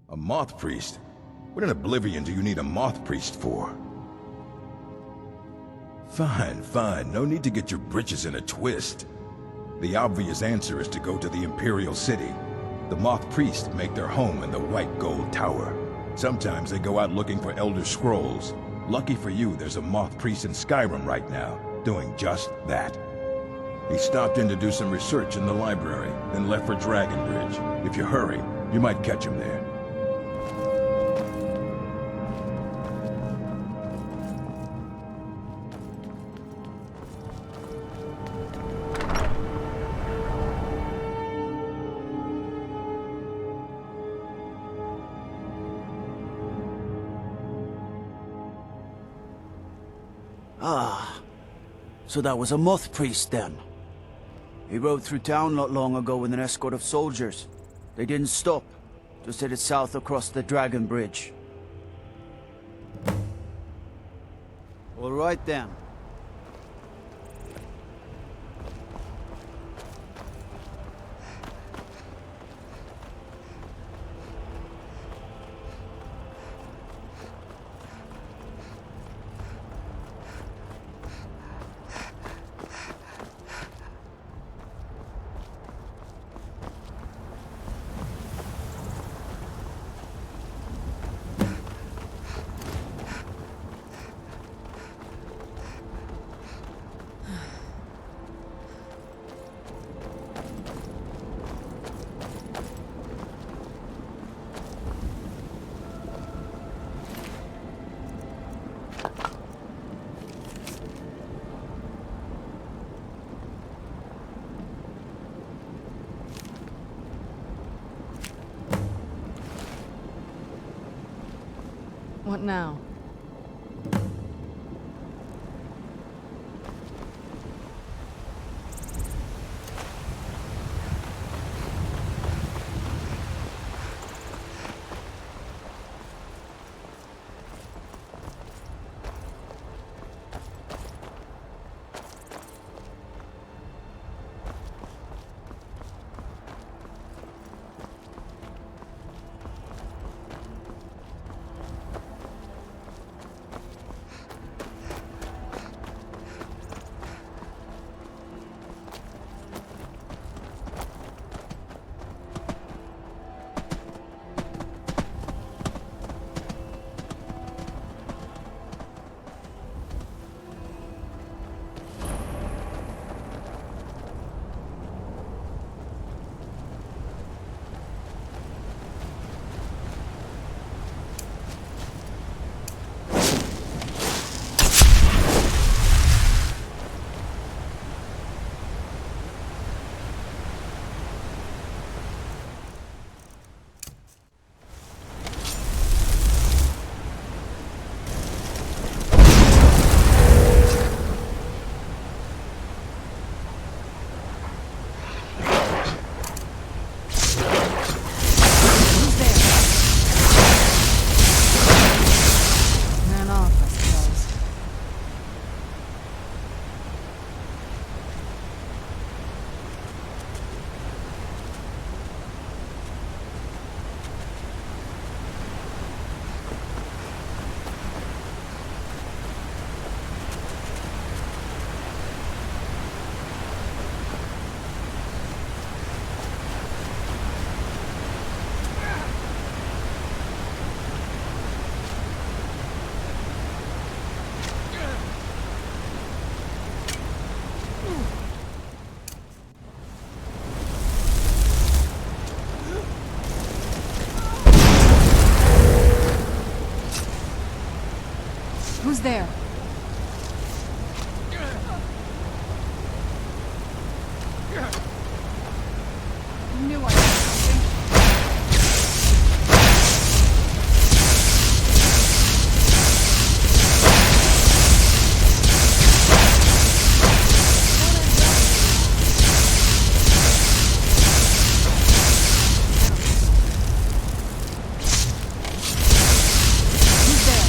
A moth priest? What in Oblivion do you need a moth priest for? Fine, fine. No need to get your britches in a twist. The obvious answer is to go to the Imperial City. The moth priests make their home in the White Gold Tower. Sometimes they go out looking for Elder Scrolls. Lucky for you, there's a moth priest in Skyrim right now, doing just that. He stopped in to do some research in the library, then left for Dragonbridge. If you hurry, you might catch him there. Ah, so that was a moth priest then. He rode through town not long ago with an escort of soldiers. They didn't stop, just headed south across the Dragon Bridge. All right then. What now? Who's there? I knew I had something. Who's there?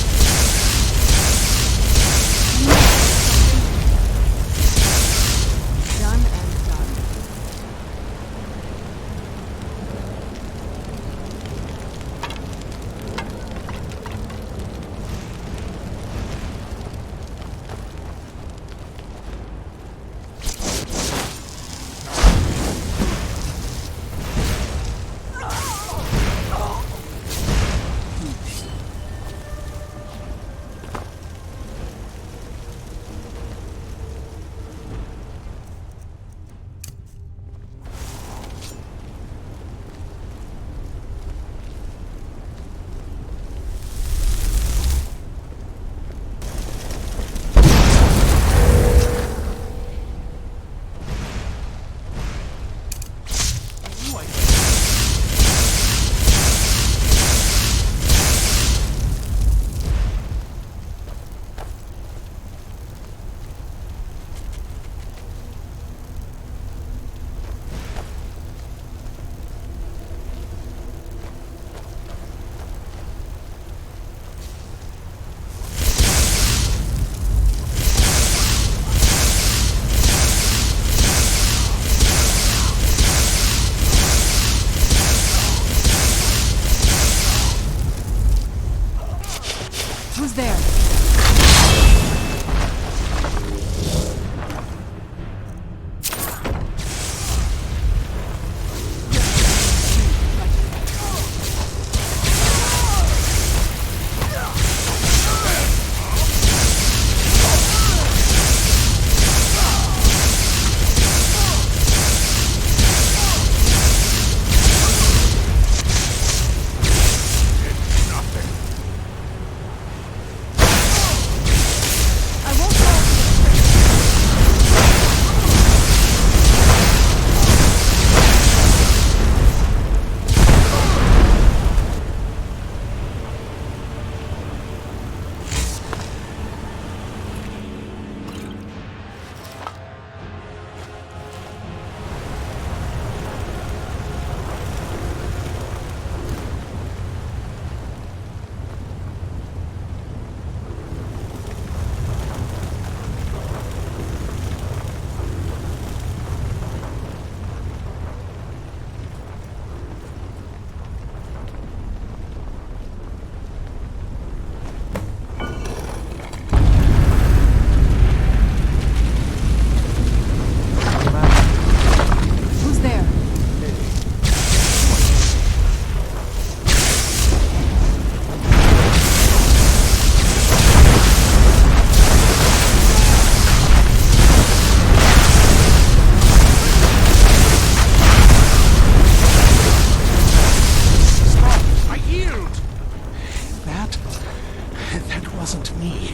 wasn't me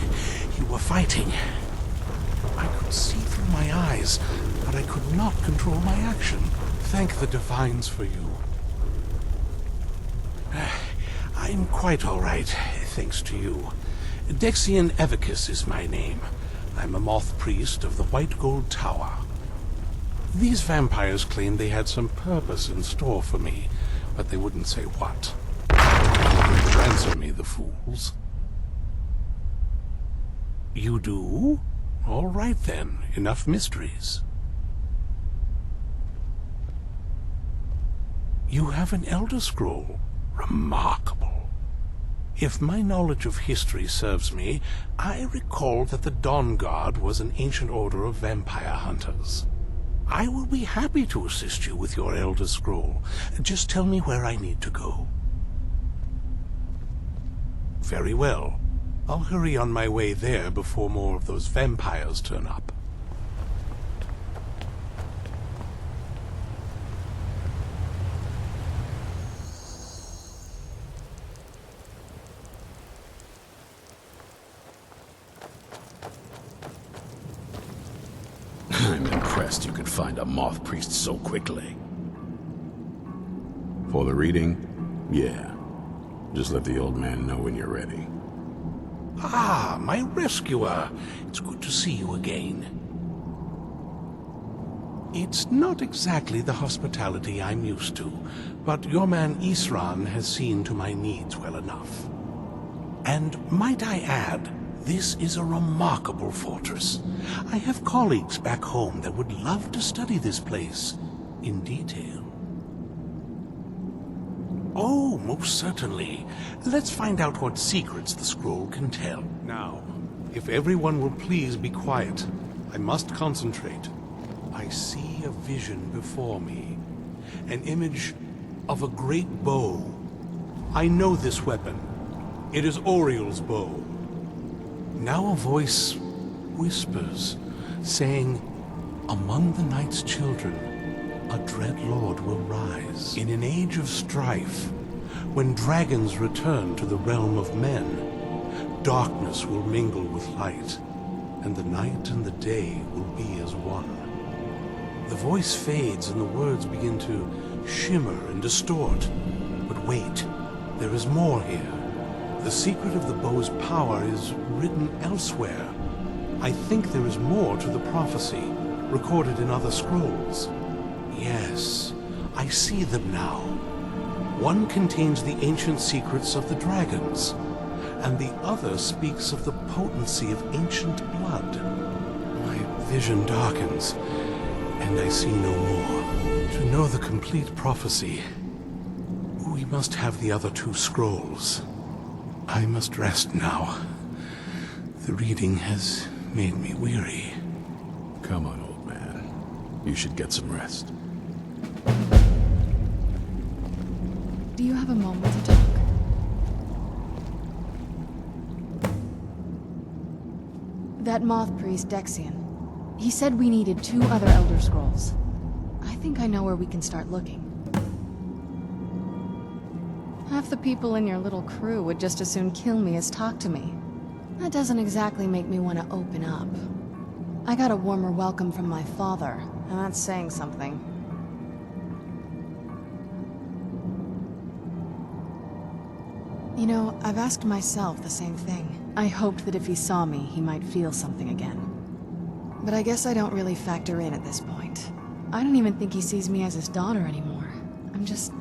you were fighting. I could see through my eyes, but I could not control my action. Thank the Divines for you. I'm quite all right, thanks to you. Dexion Evicus is my name. I'm a moth priest of the White Gold Tower. These vampires claimed they had some purpose in store for me, but they wouldn't say what. They wouldn't ransom me, the fools. You do? All right then, enough mysteries. You have an Elder Scroll. Remarkable. If my knowledge of history serves me, I recall that the Dawnguard was an ancient order of vampire hunters. I will be happy to assist you with your Elder Scroll. Just tell me where I need to go. Very well. I'll hurry on my way there before more of those vampires turn up. I'm impressed you could find a moth priest so quickly. For the reading? Yeah. Just let the old man know when you're ready. Ah, my rescuer. It's good to see you again. It's not exactly the hospitality I'm used to, but your man Ysien has seen to my needs well enough. And might I add, this is a remarkable fortress. I have colleagues back home that would love to study this place in detail. Oh, most certainly. Let's find out what secrets the scroll can tell. Now, if everyone will please be quiet, I must concentrate. I see a vision before me. An image of a great bow. I know this weapon. It is Oriel's bow. Now a voice whispers, saying, "Among the night's children, a dread lord will rise. In an age of strife, when dragons return to the realm of men, darkness will mingle with light, and the night and the day will be as one." The voice fades and the words begin to shimmer and distort. But wait, there is more here. The secret of the bow's power is written elsewhere. I think there is more to the prophecy, recorded in other scrolls. Yes, I see them now. One contains the ancient secrets of the dragons, and the other speaks of the potency of ancient blood. My vision darkens, and I see no more. To know the complete prophecy, we must have the other two scrolls. I must rest now. The reading has made me weary. Come on, old man. You should get some rest. Do you have a moment to talk? That moth priest, Dexion. He said we needed 2 other Elder Scrolls. I think I know where we can start looking. Half the people in your little crew would just as soon kill me as talk to me. That doesn't exactly make me want to open up. I got a warmer welcome from my father, and that's saying something. You know, I've asked myself the same thing. I hoped that if he saw me, he might feel something again. But I guess I don't really factor in at this point. I don't even think he sees me as his daughter anymore. I'm just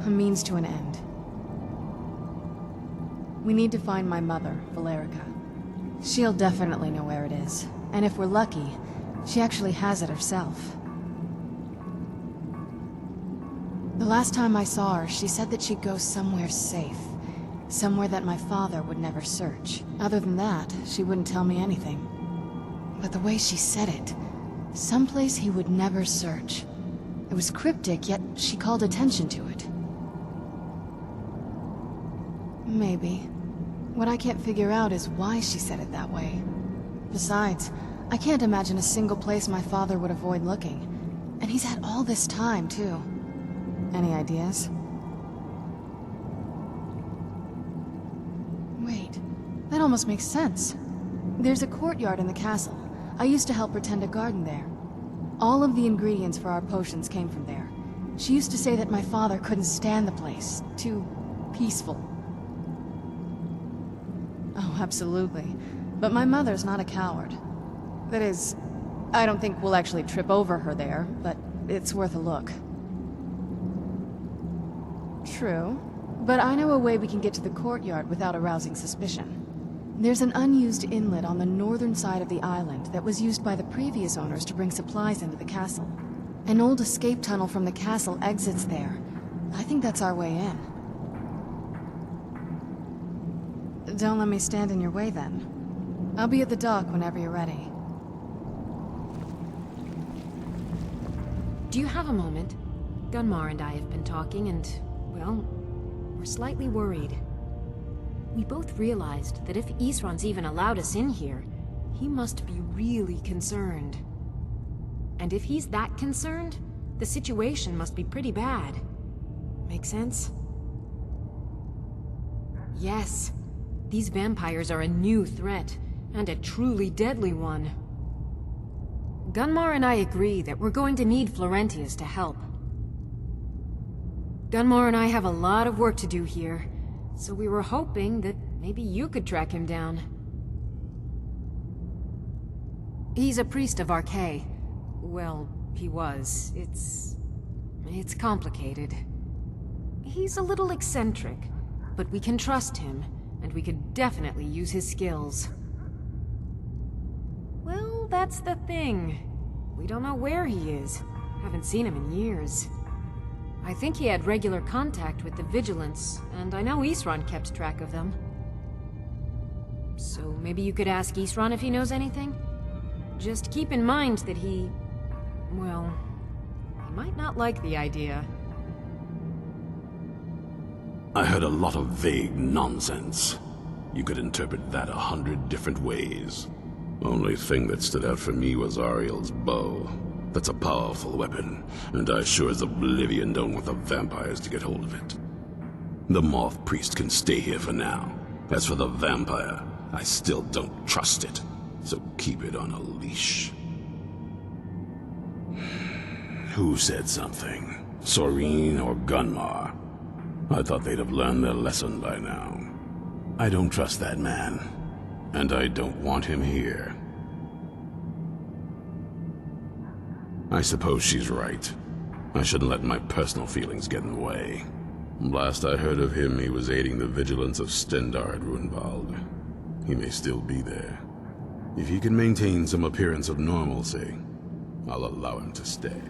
a means to an end. We need to find my mother, Valerica. She'll definitely know where it is. And if we're lucky, she actually has it herself. The last time I saw her, she said that she'd go somewhere safe. Somewhere that my father would never search. Other than that, she wouldn't tell me anything. But the way she said it, someplace he would never search. It was cryptic, yet she called attention to it. Maybe. What I can't figure out is why she said it that way. Besides, I can't imagine a single place my father would avoid looking. And he's had all this time, too. Any ideas? Wait, almost makes sense. There's a courtyard in the castle. I used to help her tend a garden there. All of the ingredients for our potions came from there. She used to say that my father couldn't stand the place. Too peaceful. Oh, absolutely. But my mother's not a coward. That is, I don't think we'll actually trip over her there, but it's worth a look. True. But I know a way we can get to the courtyard without arousing suspicion. There's an unused inlet on the northern side of the island that was used by the previous owners to bring supplies into the castle. An old escape tunnel from the castle exits there. I think that's our way in. Don't let me stand in your way, then. I'll be at the dock whenever you're ready. Do you have a moment? Gunmar and I have been talking and, well, we're slightly worried. We both realized that if Ysron's even allowed us in here, he must be really concerned. And if he's that concerned, the situation must be pretty bad. Make sense? Yes. These vampires are a new threat, and a truly deadly one. Gunmar and I agree that we're going to need Florentius to help. Gunmar and I have a lot of work to do here, so we were hoping that maybe you could track him down. He's a priest of Arcanaeum. Well, he was. It's complicated. He's a little eccentric, but we can trust him, and we could definitely use his skills. Well, that's the thing. We don't know where he is. Haven't seen him in years. I think he had regular contact with the Vigilance, and I know Ysron kept track of them. So maybe you could ask Ysron if he knows anything? Just keep in mind that he might not like the idea. I heard a lot of vague nonsense. You could interpret that 100 different ways. Only thing that stood out for me was Ariel's bow. That's a powerful weapon, and I sure as oblivion don't want the vampires to get hold of it. The Moth Priest can stay here for now. As for the vampire, I still don't trust it, so keep it on a leash. Who said something? Soreen or Gunmar? I thought they'd have learned their lesson by now. I don't trust that man, and I don't want him here. I suppose she's right. I shouldn't let my personal feelings get in the way. Last I heard of him, he was aiding the vigilance of Stendarr at Ruunvald. He may still be there. If he can maintain some appearance of normalcy, I'll allow him to stay.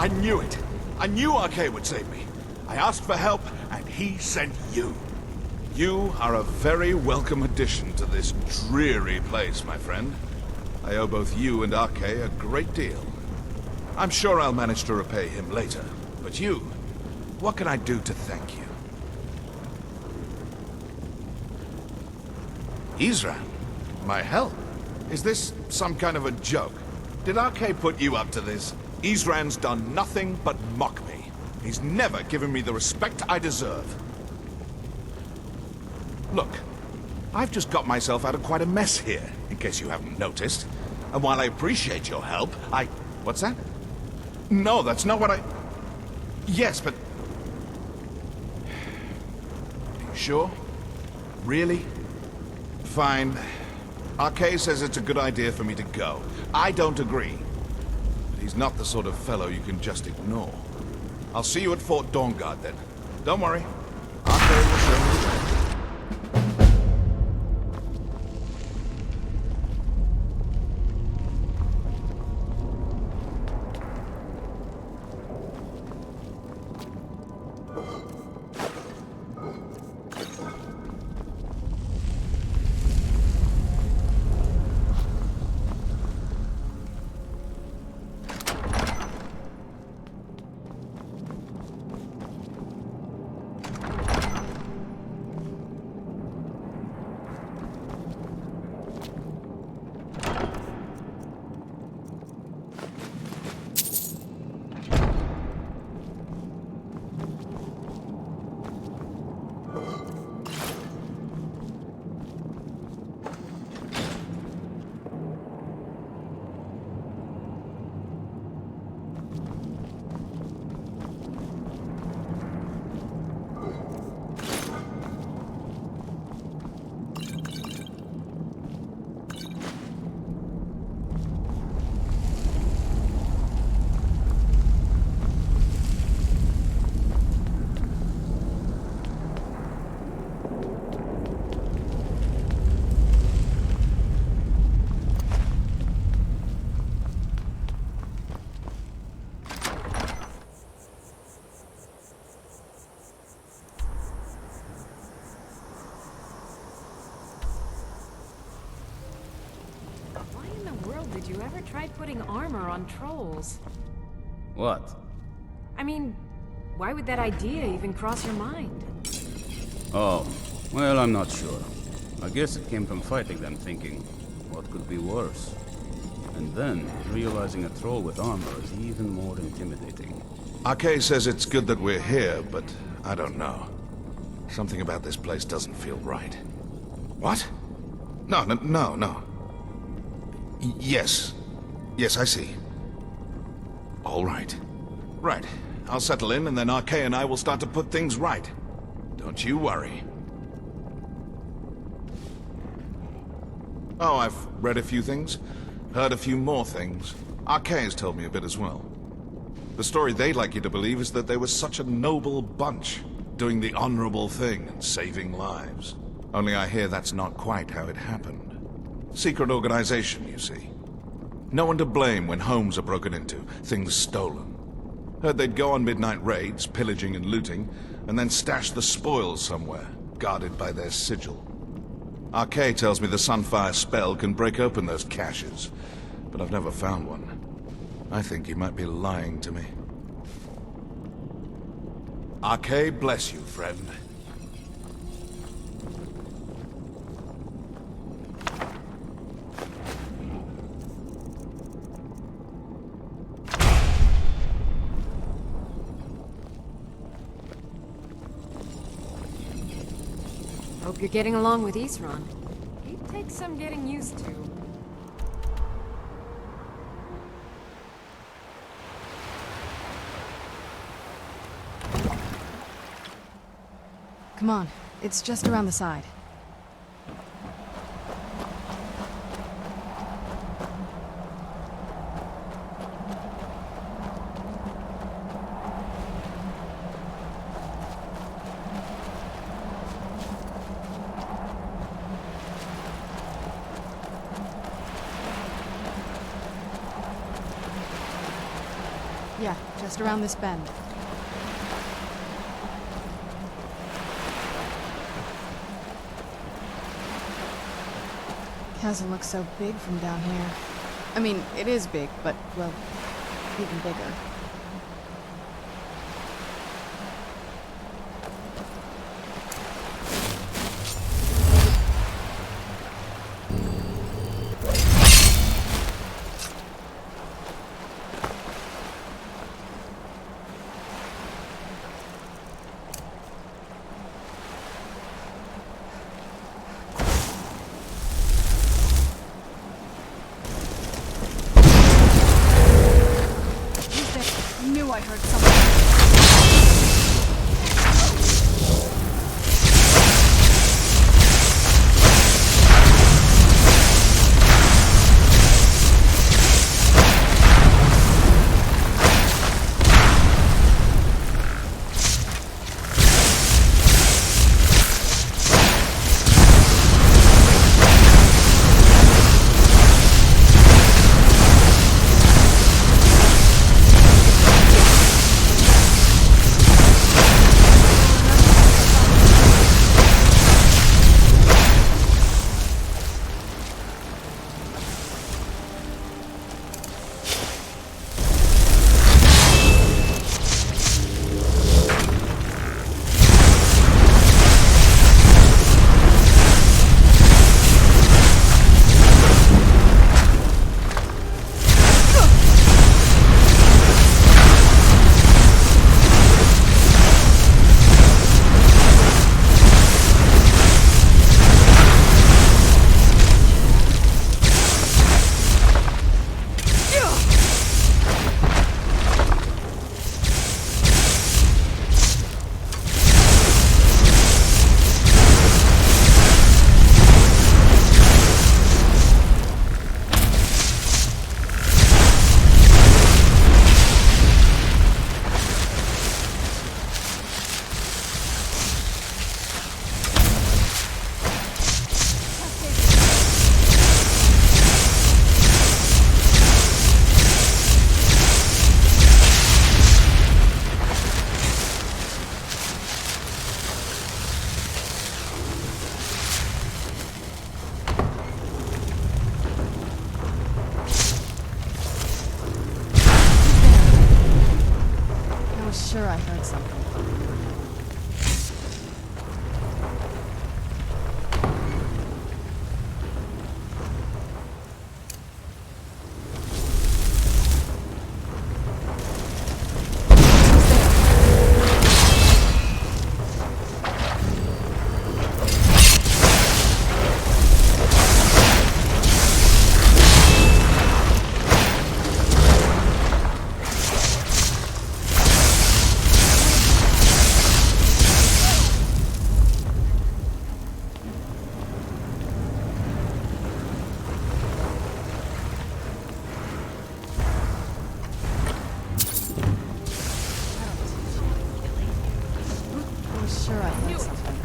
I knew it. I knew Arcane would save me. I asked for help, and he sent you. You are a very welcome addition to this dreary place, my friend. I owe both you and Arcane a great deal. I'm sure I'll manage to repay him later. But you, what can I do to thank you? Ysran, my help? Is this some kind of a joke? Did Arcane put you up to this? Ysran's done nothing but mock me. He's never given me the respect I deserve. Look, I've just got myself out of quite a mess here, in case you haven't noticed. And while I appreciate your help, What's that? No, that's not what I... Yes, but... Are you sure? Really? Fine. Arcane says it's a good idea for me to go. I don't agree. But he's not the sort of fellow you can just ignore. I'll see you at Fort Dawnguard then. Don't worry. Arcane will show me the way. Did you ever try putting armor on trolls? What? I mean, why would that idea even cross your mind? Oh, well, I'm not sure. I guess it came from fighting them thinking, what could be worse? And then, realizing a troll with armor is even more intimidating. Arcane says it's good that we're here, but I don't know. Something about this place doesn't feel right. What? No. Yes. Yes, I see. All right. Right. I'll settle in, and then Arcane and I will start to put things right. Don't you worry. Oh, I've read a few things, heard a few more things. Arcane's told me a bit as well. The story they'd like you to believe is that they were such a noble bunch, doing the honorable thing and saving lives. Only I hear that's not quite how it happened. Secret organization, you see. No one to blame when homes are broken into, things stolen. Heard they'd go on midnight raids, pillaging and looting, and then stash the spoils somewhere, guarded by their sigil. Arcane tells me the Sunfire spell can break open those caches, but I've never found one. I think he might be lying to me. Arcane bless you, friend. Hope you're getting along with Ysran. He takes some getting used to. Come on, it's just around the side. Yeah, Just around this bend. Chasm looks so big from down here. I mean, it is big, but, well, even bigger. I heard something. Sure, I heard something. Sure, I heard something.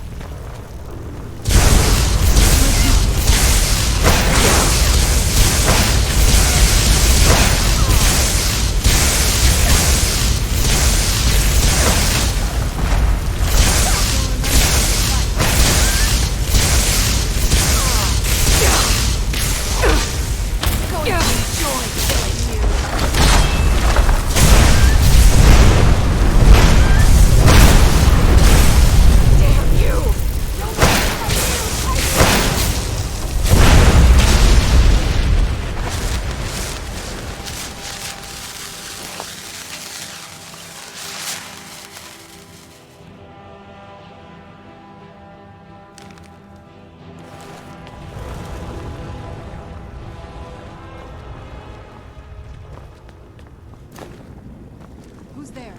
Who's there?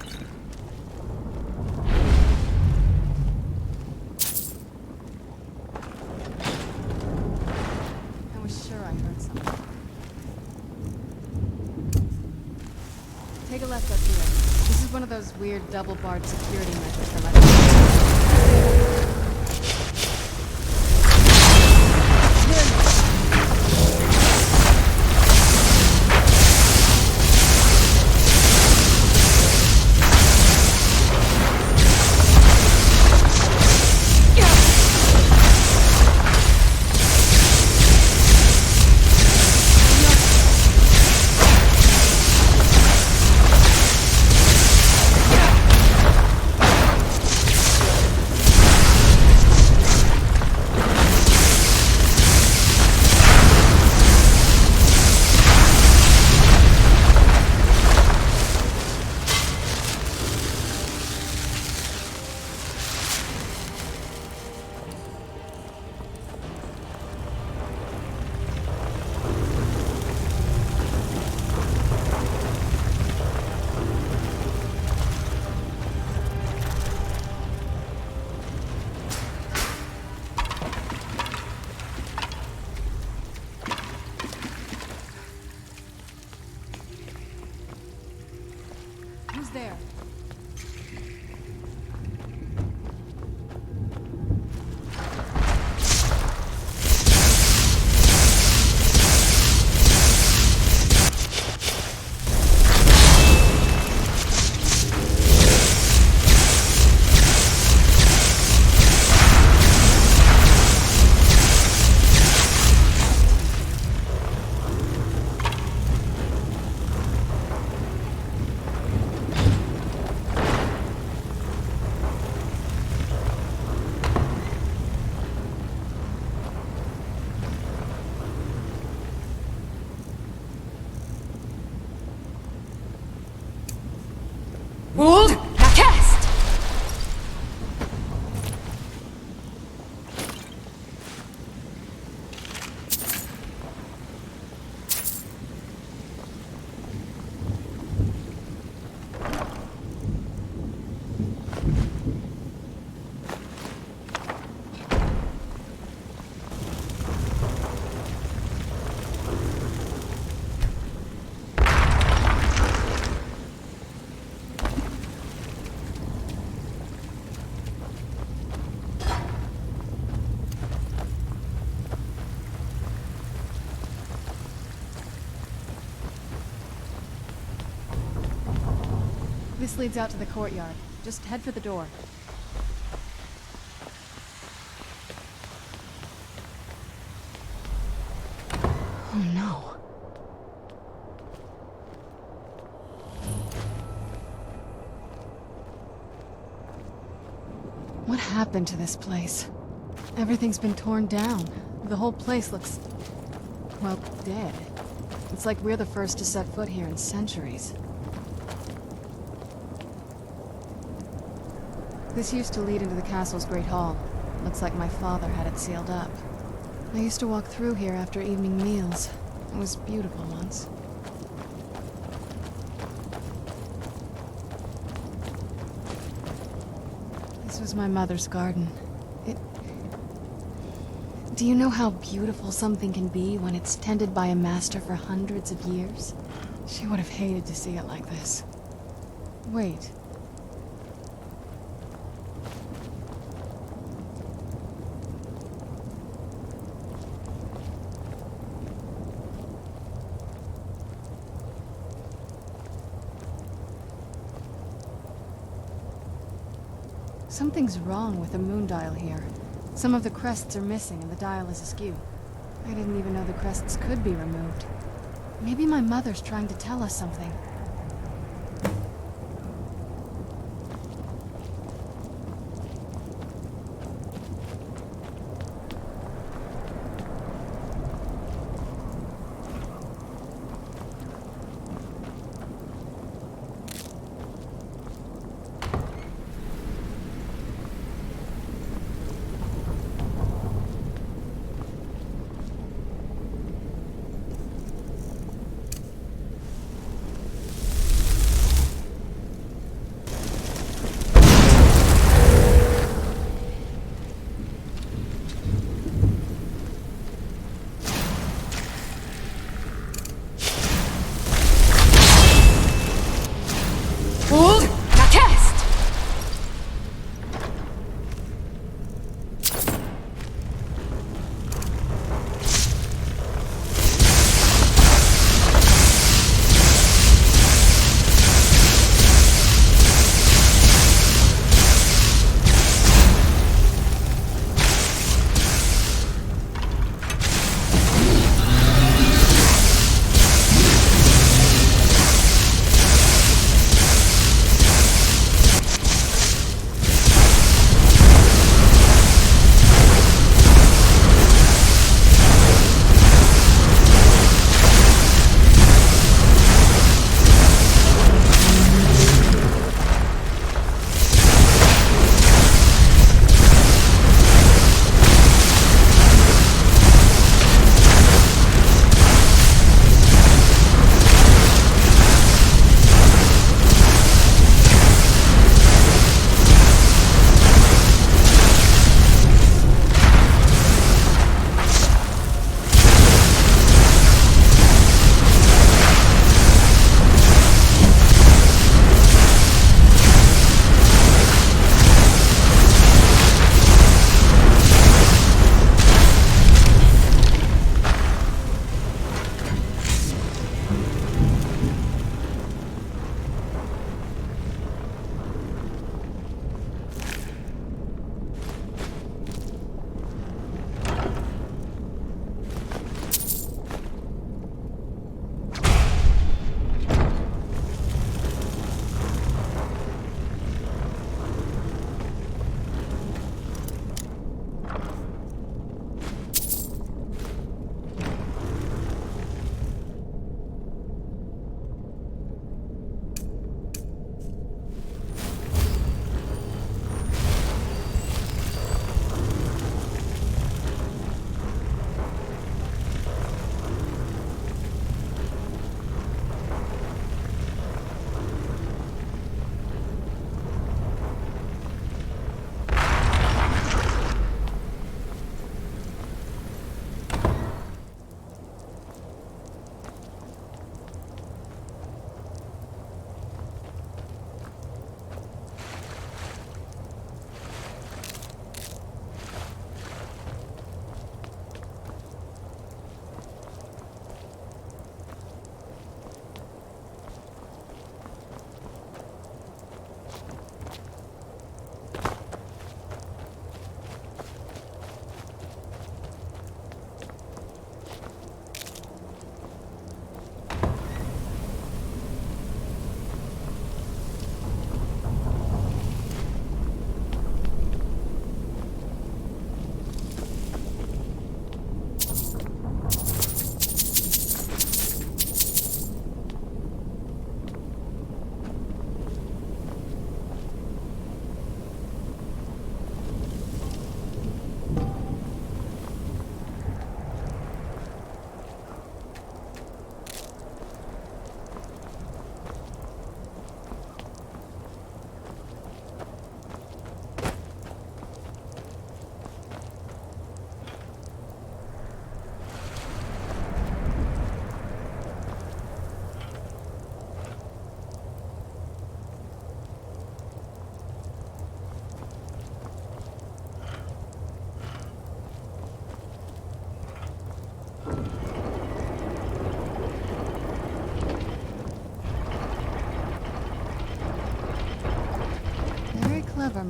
I was sure I heard something. Take a left up here. This is one of those weird double-barred security measures that let us... This leads out to the courtyard. Just head for the door. Oh no. What happened to this place? Everything's been torn down. The whole place looks, well, dead. It's like we're the first to set foot here in centuries. This used to lead into the castle's great hall. Looks like my father had it sealed up. I used to walk through here after evening meals. It was beautiful once. This was my mother's garden. Do you know how beautiful something can be when it's tended by a master for hundreds of years? She would have hated to see it like this. Wait. Something's wrong with the Moondial here. Some of the crests are missing and the dial is askew. I didn't even know the crests could be removed. Maybe my mother's trying to tell us something.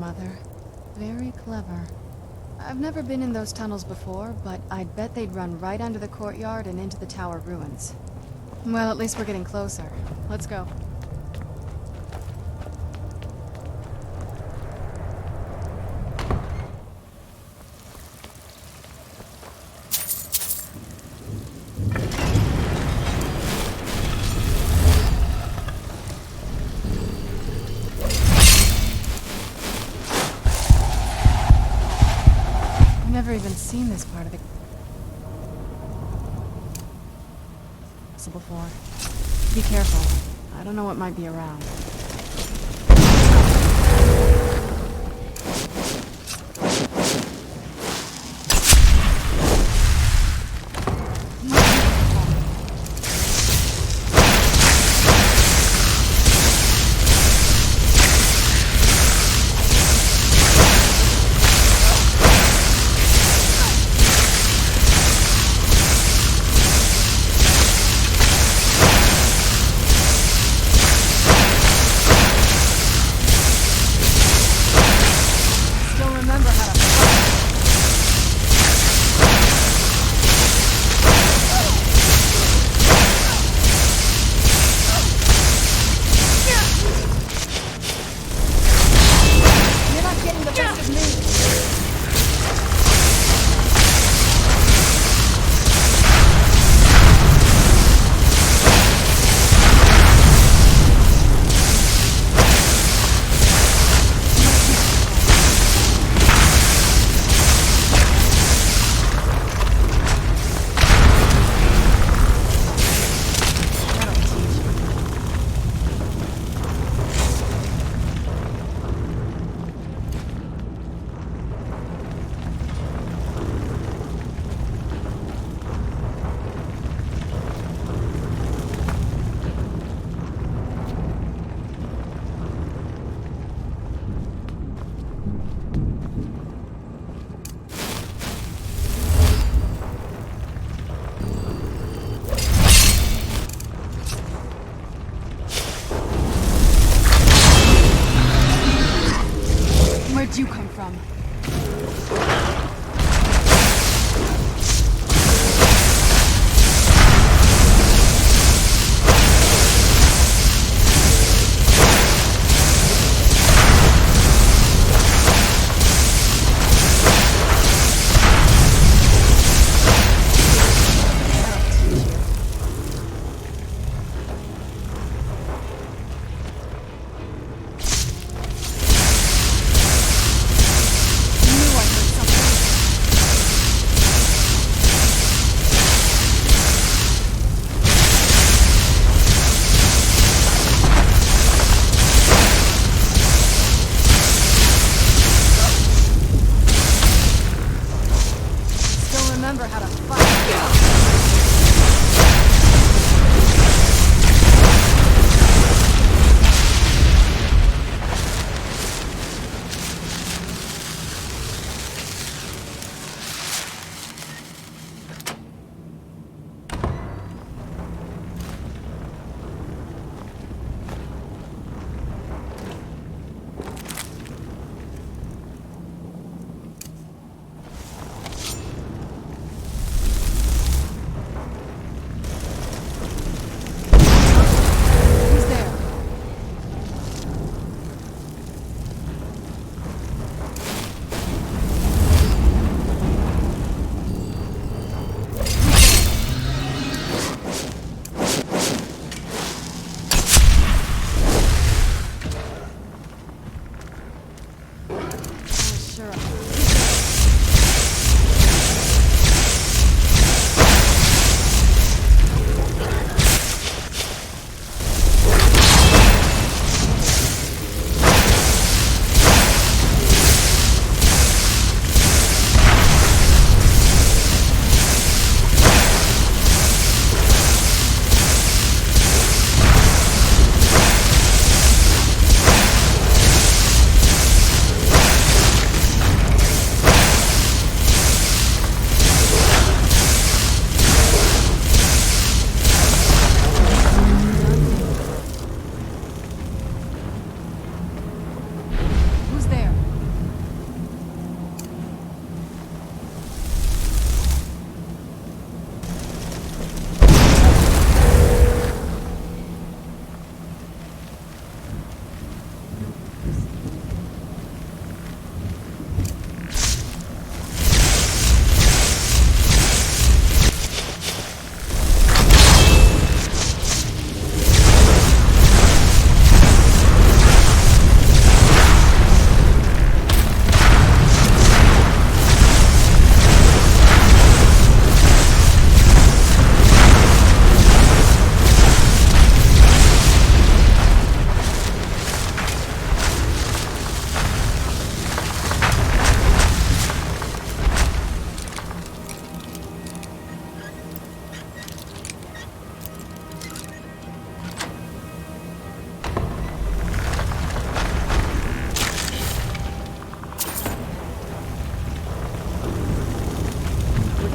Mother. Very clever. I've never been in those tunnels before, but I'd bet they'd run right under the courtyard and into the tower ruins. Well, at least we're getting closer. Let's go. Never even seen this part of the castle before. Be careful. I don't know what might be around. Where'd you come from?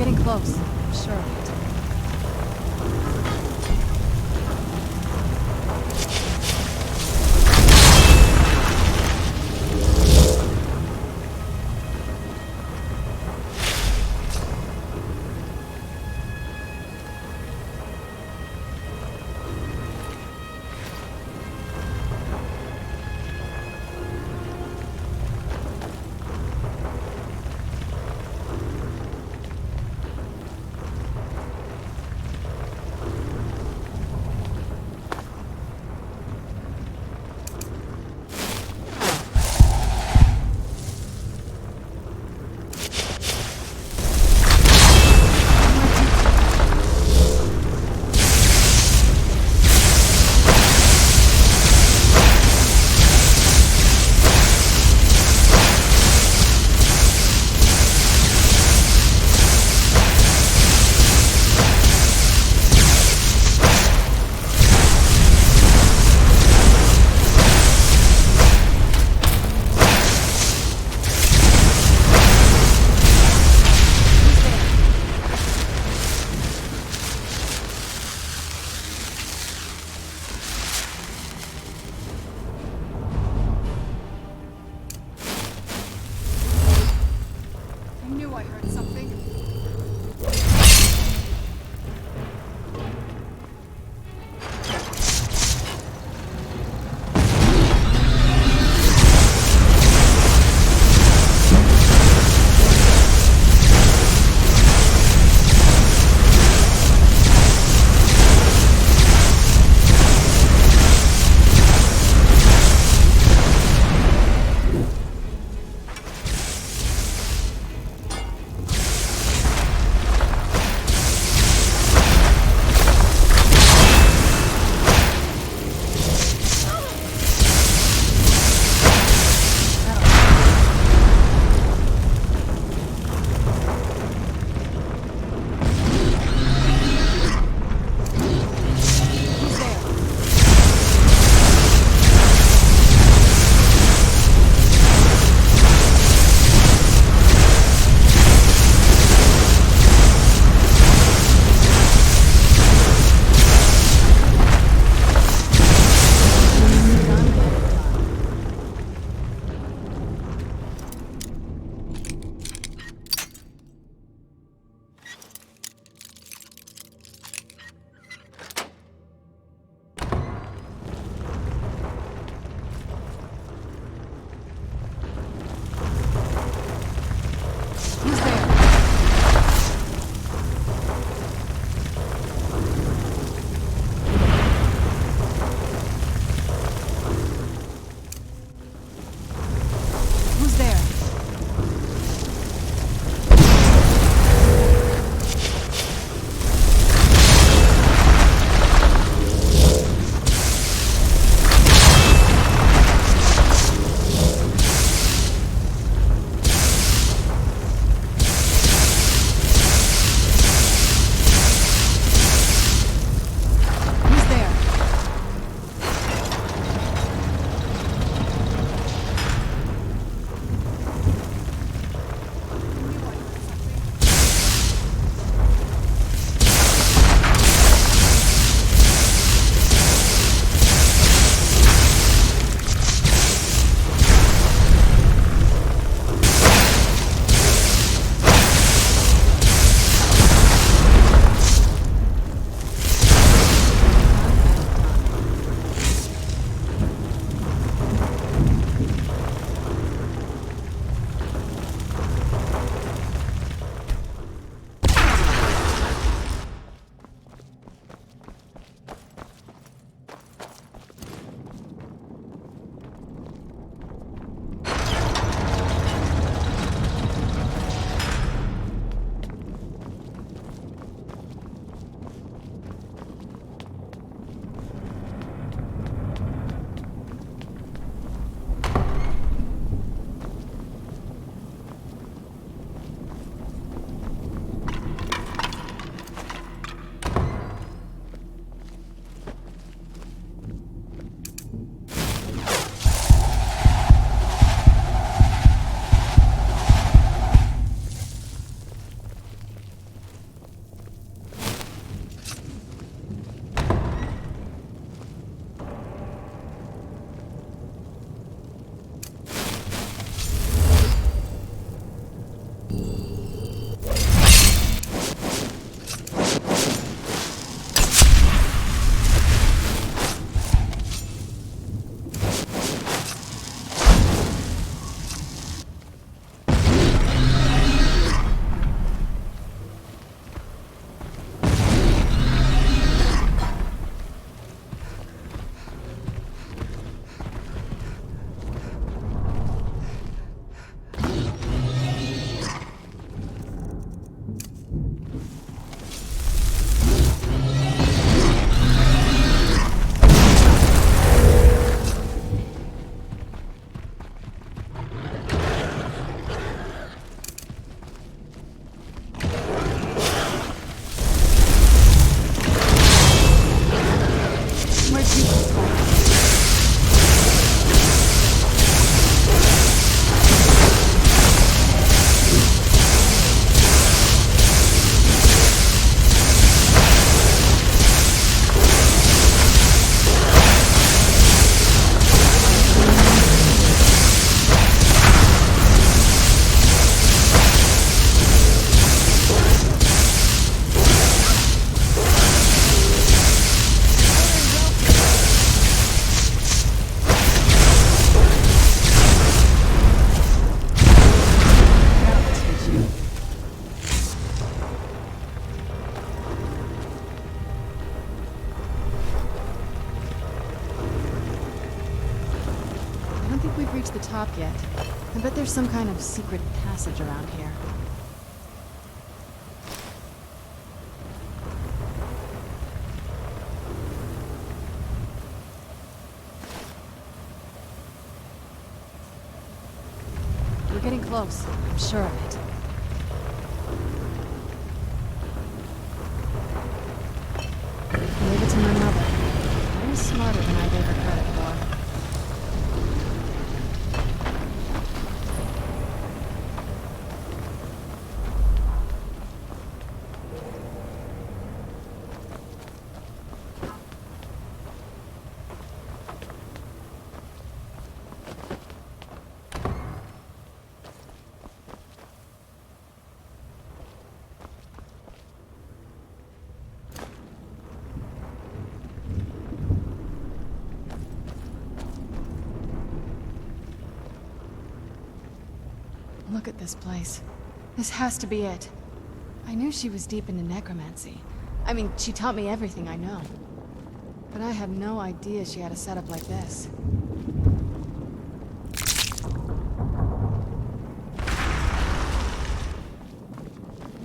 getting close. I'm sure of it. top yet. I bet there's some kind of secret passage around here. We're getting close. I'm sure of it. Leave it to my mother. Very smarter than I gave her credit for. Look at this place. This has to be it. I knew she was deep into necromancy. I mean, she taught me everything I know. But I had no idea she had a setup like this.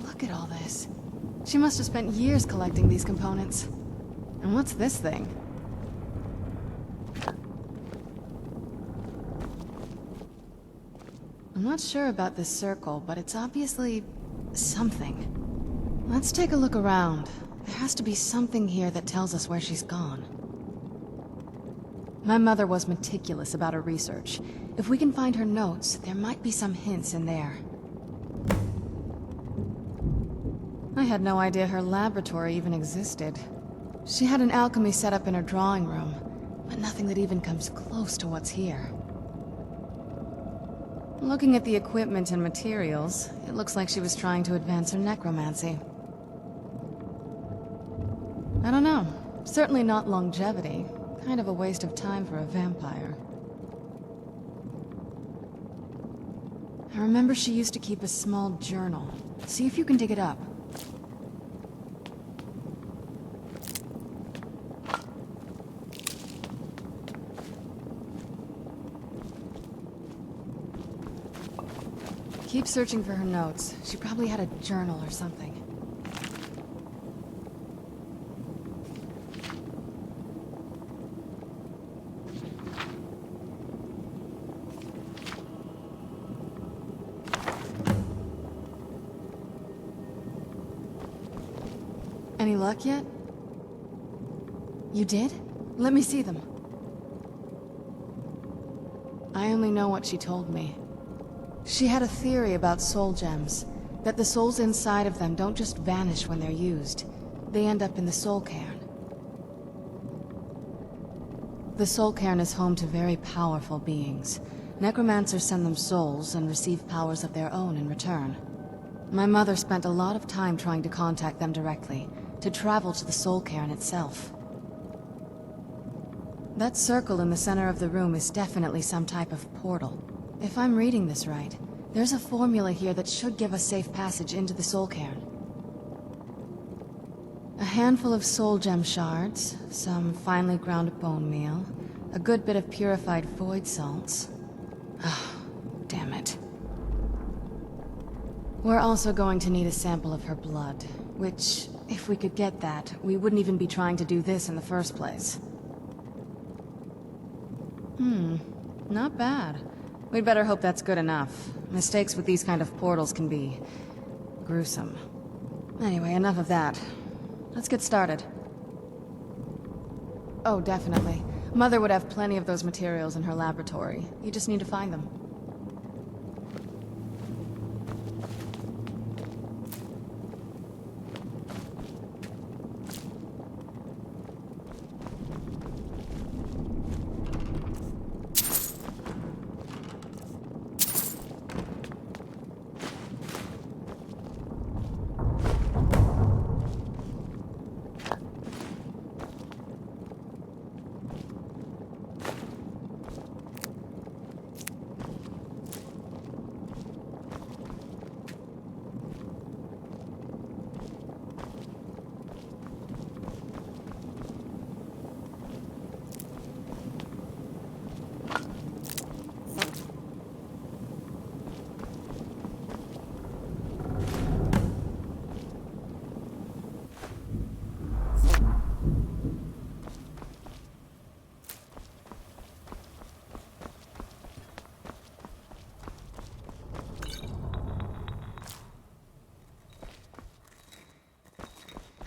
Look at all this. She must have spent years collecting these components. And what's this thing? I'm not sure about this circle, but it's obviously something. Let's take a look around. There has to be something here that tells us where she's gone. My mother was meticulous about her research. If we can find her notes, there might be some hints in there. I had no idea her laboratory even existed. She had an alchemy set up in her drawing room, but nothing that even comes close to what's here. Looking at the equipment and materials, it looks like she was trying to advance her necromancy. I don't know. Certainly not longevity. Kind of a waste of time for a vampire. I remember she used to keep a small journal. See if you can dig it up. Keep searching for her notes. She probably had a journal or something. Any luck yet? You did? Let me see them. I only know what she told me. She had a theory about soul gems, that the souls inside of them don't just vanish when they're used. They end up in the Soul Cairn. The Soul Cairn is home to very powerful beings. Necromancers send them souls and receive powers of their own in return. My mother spent a lot of time trying to contact them directly, to travel to the Soul Cairn itself. That circle in the center of the room is definitely some type of portal. If I'm reading this right, there's a formula here that should give us safe passage into the Soul Cairn. A handful of soul gem shards, some finely ground bone meal, a good bit of purified void salts. Ah, damn it. We're also going to need a sample of her blood, which, if we could get that, we wouldn't even be trying to do this in the first place. Not bad. We'd better hope that's good enough. Mistakes with these kind of portals can be gruesome. Anyway, enough of that. Let's get started. Oh, definitely. Mother would have plenty of those materials in her laboratory. You just need to find them.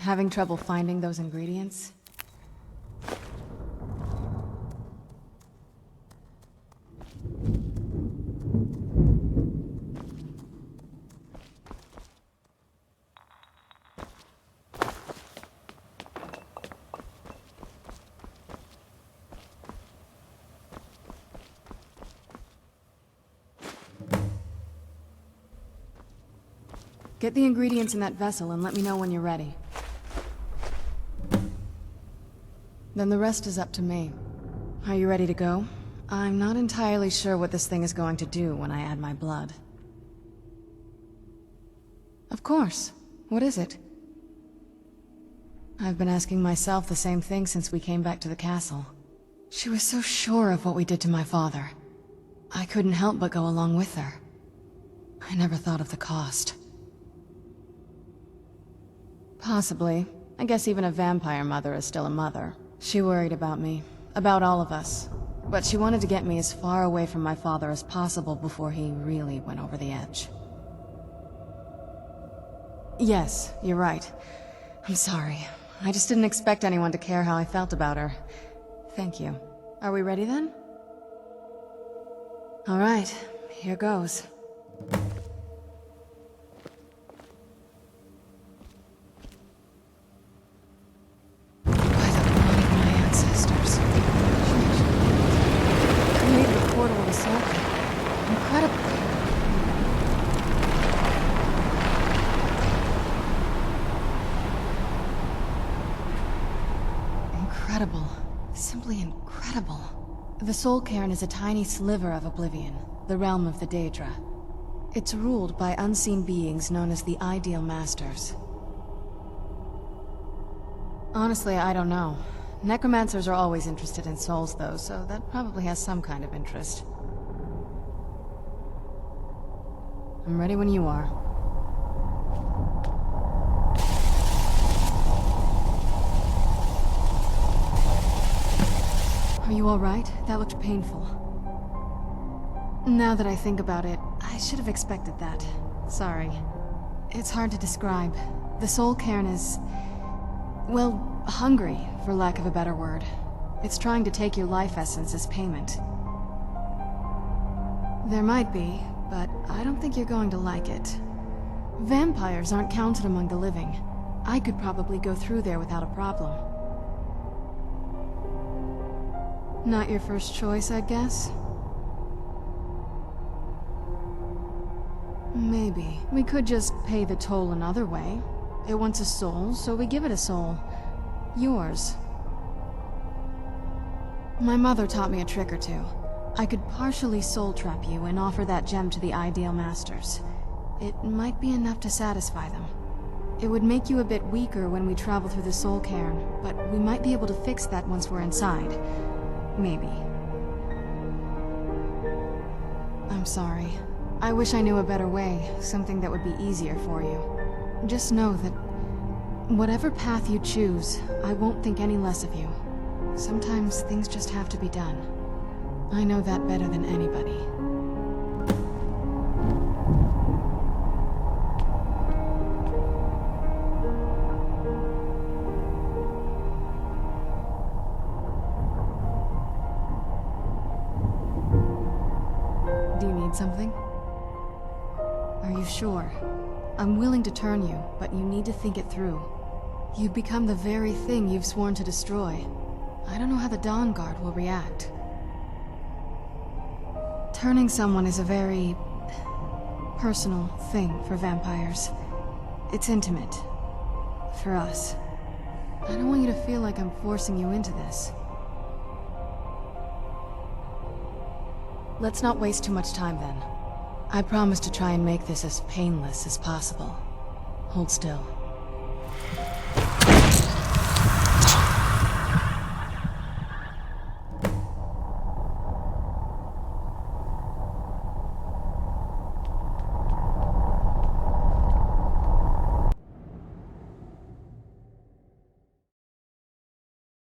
Having trouble finding those ingredients? Get the ingredients in that vessel and let me know when you're ready. Then the rest is up to me. Are you ready to go? I'm not entirely sure what this thing is going to do when I add my blood. Of course. What is it? I've been asking myself the same thing since we came back to the castle. She was so sure of what we did to my father. I couldn't help but go along with her. I never thought of the cost. Possibly. I guess even a vampire mother is still a mother. She worried about me. About all of us. But she wanted to get me as far away from my father as possible before he really went over the edge. Yes, you're right. I'm sorry. I just didn't expect anyone to care how I felt about her. Thank you. Are we ready then? All right, here goes. Incredible. Simply incredible. The Soul Cairn is a tiny sliver of Oblivion, the realm of the Daedra. It's ruled by unseen beings known as the Ideal Masters. Honestly, I don't know. Necromancers are always interested in souls, though, so that probably has some kind of interest. I'm ready when you are. Are you alright? That looked painful. Now that I think about it, I should have expected that. Sorry. It's hard to describe. The Soul Cairn is... well, hungry, for lack of a better word. It's trying to take your life essence as payment. There might be, but I don't think you're going to like it. Vampires aren't counted among the living. I could probably go through there without a problem. Not your first choice, I guess? Maybe. We could just pay the toll another way. It wants a soul, so we give it a soul. Yours. My mother taught me a trick or two. I could partially soul trap you and offer that gem to the Ideal Masters. It might be enough to satisfy them. It would make you a bit weaker when we travel through the Soul Cairn, but we might be able to fix that once we're inside. Maybe. I'm sorry. I wish I knew a better way, something that would be easier for you. Just know that whatever path you choose, I won't think any less of you. Sometimes things just have to be done. I know that better than anybody. Do you need something? Are you sure? I'm willing to turn you, but you need to think it through. You've become the very thing you've sworn to destroy. I don't know how the Dawnguard will react. Turning someone is a very... personal thing for vampires. It's intimate. For us. I don't want you to feel like I'm forcing you into this. Let's not waste too much time then. I promise to try and make this as painless as possible. Hold still.